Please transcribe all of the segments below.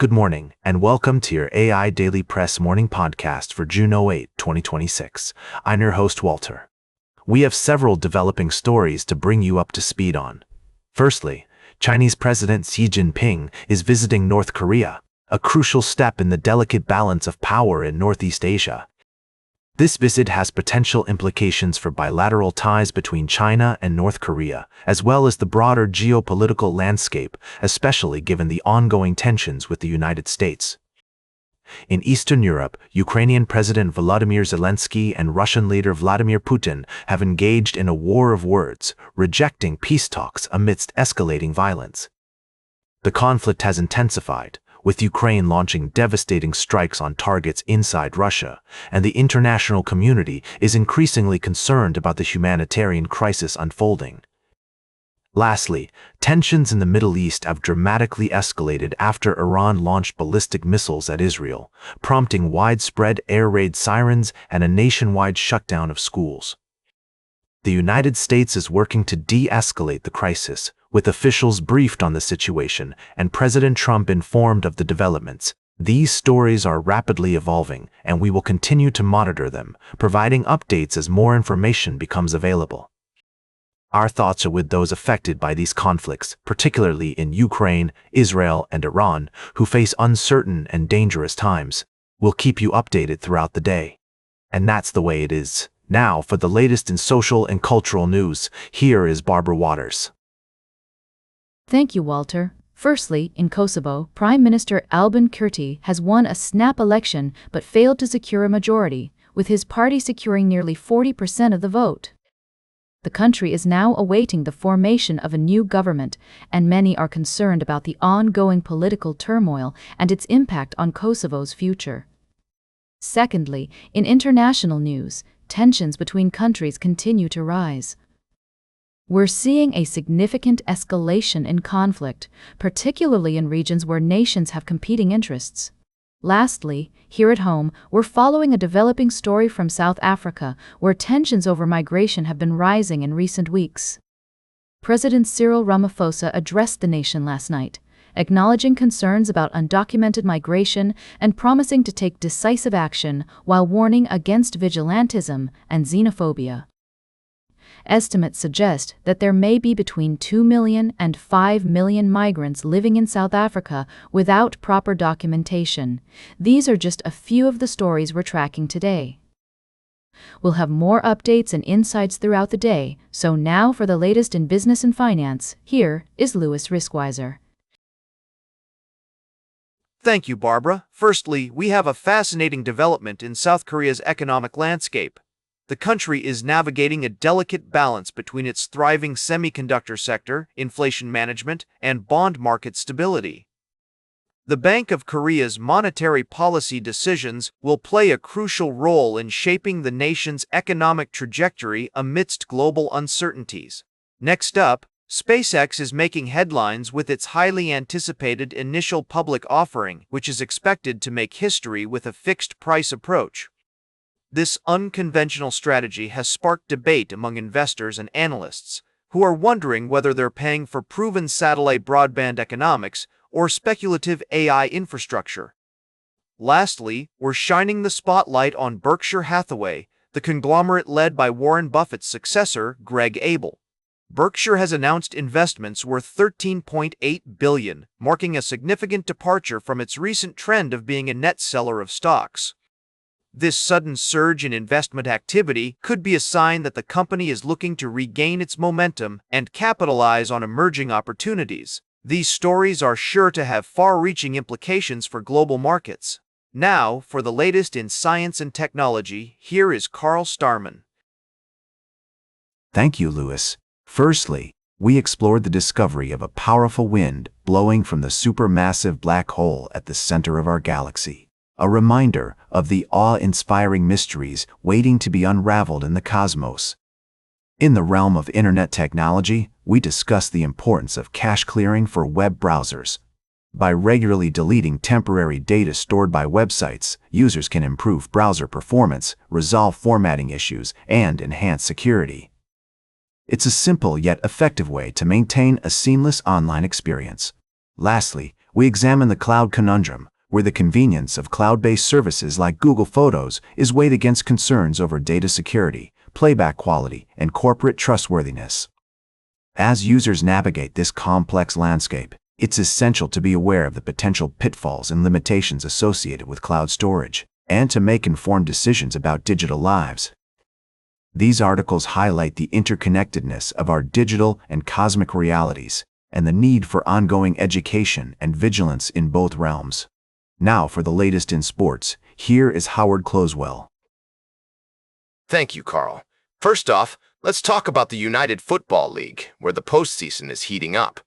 Good morning, and welcome to your AIDailyPress morning podcast for June 8, 2026. I'm your host, Walter. We have several developing stories to bring you up to speed on. Firstly, Chinese President Xi Jinping is visiting North Korea, a crucial step in the delicate balance of power in Northeast Asia. This visit has potential implications for bilateral ties between China and North Korea, as well as the broader geopolitical landscape, especially given the ongoing tensions with the United States. In Eastern Europe, Ukrainian President Volodymyr Zelensky and Russian leader Vladimir Putin have engaged in a war of words, rejecting peace talks amidst escalating violence. The conflict has intensified, with Ukraine launching devastating strikes on targets inside Russia, and the international community is increasingly concerned about the humanitarian crisis unfolding. Lastly, tensions in the Middle East have dramatically escalated after Iran launched ballistic missiles at Israel, prompting widespread air raid sirens and a nationwide shutdown of schools. The United States is working to de-escalate the crisis, with officials briefed on the situation and President Trump informed of the developments. These stories are rapidly evolving, and we will continue to monitor them, providing updates as more information becomes available. Our thoughts are with those affected by these conflicts, particularly in Ukraine, Israel, and Iran, who face uncertain and dangerous times. We'll keep you updated throughout the day. And that's the way it is. Now, for the latest in social and cultural news, here is Barbara Waters. Thank you, Walter. Firstly, in Kosovo, Prime Minister Albin Kurti has won a snap election but failed to secure a majority, with his party securing nearly 40% of the vote. The country is now awaiting the formation of a new government, and many are concerned about the ongoing political turmoil and its impact on Kosovo's future. Secondly, in international news, tensions between countries continue to rise. We're seeing a significant escalation in conflict, particularly in regions where nations have competing interests. Lastly, here at home, we're following a developing story from South Africa, where tensions over migration have been rising in recent weeks. President Cyril Ramaphosa addressed the nation last night, acknowledging concerns about undocumented migration and promising to take decisive action while warning against vigilantism and xenophobia. Estimates suggest that there may be between 2 million and 5 million migrants living in South Africa without proper documentation. These are just a few of the stories we're tracking today. We'll have more updates and insights throughout the day, so now for the latest in business and finance, here is Louis Riskweiser. Thank you, Barbara. Firstly, we have a fascinating development in South Korea's economic landscape. The country is navigating a delicate balance between its thriving semiconductor sector, inflation management, and bond market stability. The Bank of Korea's monetary policy decisions will play a crucial role in shaping the nation's economic trajectory amidst global uncertainties. Next up, SpaceX is making headlines with its highly anticipated initial public offering, which is expected to make history with a fixed-price approach. This unconventional strategy has sparked debate among investors and analysts, who are wondering whether they're paying for proven satellite broadband economics or speculative AI infrastructure. Lastly, we're shining the spotlight on Berkshire Hathaway, the conglomerate led by Warren Buffett's successor, Greg Abel. Berkshire has announced investments worth $13.8 billion, marking a significant departure from its recent trend of being a net seller of stocks. This sudden surge in investment activity could be a sign that the company is looking to regain its momentum and capitalize on emerging opportunities. These stories are sure to have far-reaching implications for global markets. Now, for the latest in science and technology, here is Carl Starman. Thank you, Louis. Firstly, we explored the discovery of a powerful wind blowing from the supermassive black hole at the center of our galaxy. A reminder of the awe-inspiring mysteries waiting to be unraveled in the cosmos. In the realm of internet technology, we discussed the importance of cache clearing for web browsers. By regularly deleting temporary data stored by websites, users can improve browser performance, resolve formatting issues, and enhance security. It's a simple yet effective way to maintain a seamless online experience. Lastly, we examine the cloud conundrum, where the convenience of cloud-based services like Google Photos is weighed against concerns over data security, playback quality, and corporate trustworthiness. As users navigate this complex landscape, it's essential to be aware of the potential pitfalls and limitations associated with cloud storage, and to make informed decisions about digital lives. These articles highlight the interconnectedness of our digital and cosmic realities, and the need for ongoing education and vigilance in both realms. Now for the latest in sports, here is Howard Closewell. Thank you, Carl. First off, let's talk about the United Football League, where the postseason is heating up.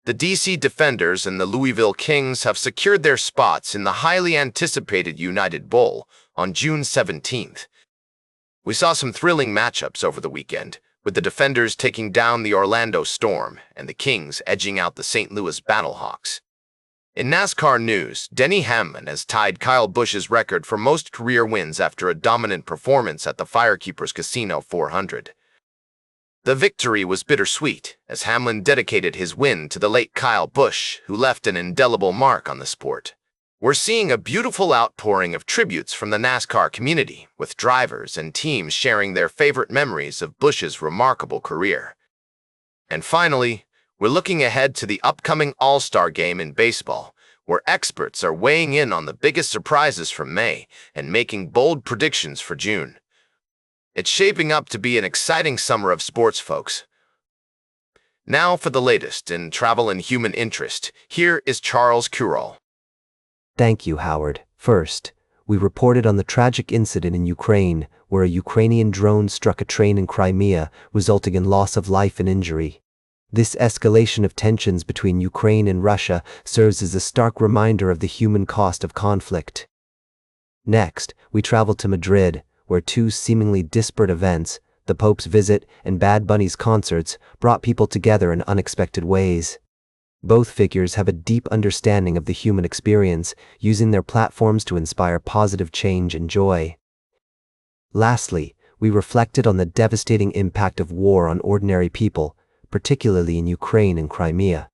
The DC Defenders and the Louisville Kings have secured their spots in the highly anticipated United Bowl on June 17th. We saw some thrilling matchups over the weekend, with the Defenders taking down the Orlando Storm and the Kings edging out the St. Louis Battlehawks. In NASCAR news, Denny Hamlin has tied Kyle Busch's record for most career wins after a dominant performance at the Firekeepers Casino 400. The victory was bittersweet, as Hamlin dedicated his win to the late Kyle Busch, who left an indelible mark on the sport. We're seeing a beautiful outpouring of tributes from the NASCAR community, with drivers and teams sharing their favorite memories of Busch's remarkable career. And finally, we're looking ahead to the upcoming All-Star Game in baseball, where experts are weighing in on the biggest surprises from May and making bold predictions for June. It's shaping up to be an exciting summer of sports, folks. Now for the latest in travel and human interest, here is Charles Curall. Thank you, Howard. First, we reported on the tragic incident in Ukraine, where a Ukrainian drone struck a train in Crimea, resulting in loss of life and injury. This escalation of tensions between Ukraine and Russia serves as a stark reminder of the human cost of conflict. Next, we traveled to Madrid, where two seemingly disparate events, the Pope's visit and Bad Bunny's concerts, brought people together in unexpected ways. Both figures have a deep understanding of the human experience, using their platforms to inspire positive change and joy. Lastly, we reflected on the devastating impact of war on ordinary people, particularly in Ukraine and Crimea.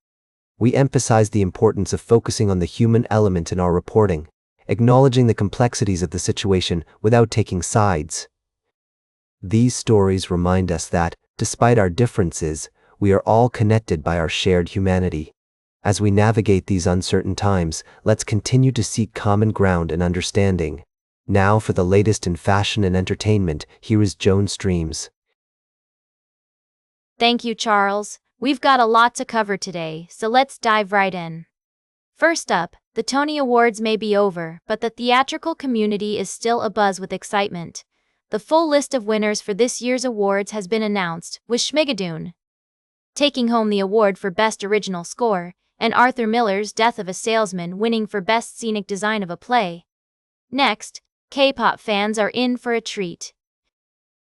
We emphasized the importance of focusing on the human element in our reporting, acknowledging the complexities of the situation without taking sides. These stories remind us that, despite our differences, we are all connected by our shared humanity. As we navigate these uncertain times, let's continue to seek common ground and understanding. Now for the latest in fashion and entertainment, here is Joan Streams. Thank you, Charles. We've got a lot to cover today, so let's dive right in. First up, the Tony Awards may be over, but the theatrical community is still abuzz with excitement. The full list of winners for this year's awards has been announced, with Schmigadoon taking home the award for Best Original Score, and Arthur Miller's Death of a Salesman winning for Best Scenic Design of a Play. Next, K-pop fans are in for a treat.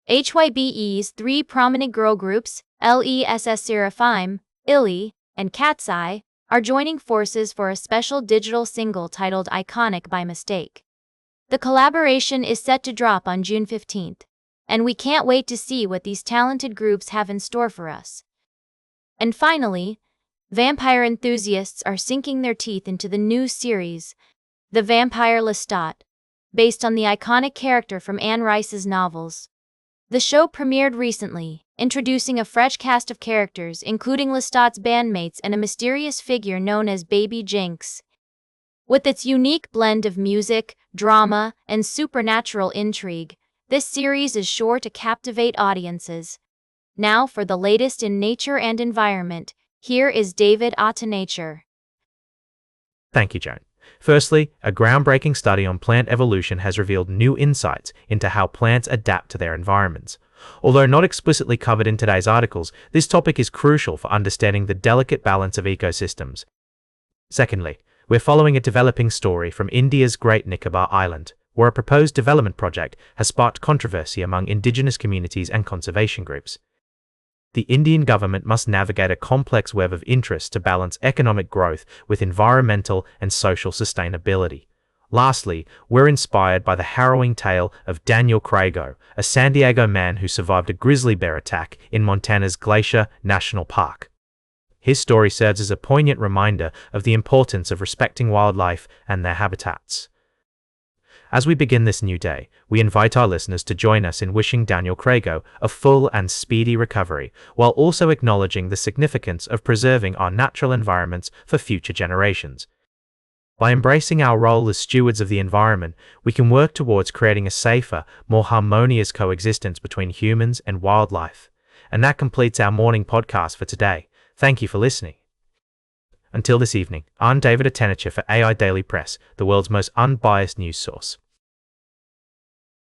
HYBE's three prominent girl groups, LESS Seraphim, ILY, and Cat's Eye, are joining forces for a special digital single titled Iconic by Mistake. The collaboration is set to drop on June 15th, and we can't wait to see what these talented groups have in store for us. And finally, vampire enthusiasts are sinking their teeth into the new series, The Vampire Lestat, based on the iconic character from Anne Rice's novels. The show premiered recently, introducing a fresh cast of characters including Lestat's bandmates and a mysterious figure known as Baby Jinx. With its unique blend of music, drama, and supernatural intrigue, this series is sure to captivate audiences. Now for the latest in nature and environment, here is David Nature. Thank you, Joan. Firstly, a groundbreaking study on plant evolution has revealed new insights into how plants adapt to their environments. Although not explicitly covered in today's articles, this topic is crucial for understanding the delicate balance of ecosystems. Secondly, we're following a developing story from India's Great Nicobar Island, where a proposed development project has sparked controversy among indigenous communities and conservation groups. The Indian government must navigate a complex web of interests to balance economic growth with environmental and social sustainability. Lastly, we're inspired by the harrowing tale of Daniel Crago, a San Diego man who survived a grizzly bear attack in Montana's Glacier National Park. His story serves as a poignant reminder of the importance of respecting wildlife and their habitats. As we begin this new day, we invite our listeners to join us in wishing Daniel Crago a full and speedy recovery, while also acknowledging the significance of preserving our natural environments for future generations. By embracing our role as stewards of the environment, we can work towards creating a safer, more harmonious coexistence between humans and wildlife. And that completes our morning podcast for today. Thank you for listening. Until this evening, I'm David Atenicher for AI Daily Press, the world's most unbiased news source.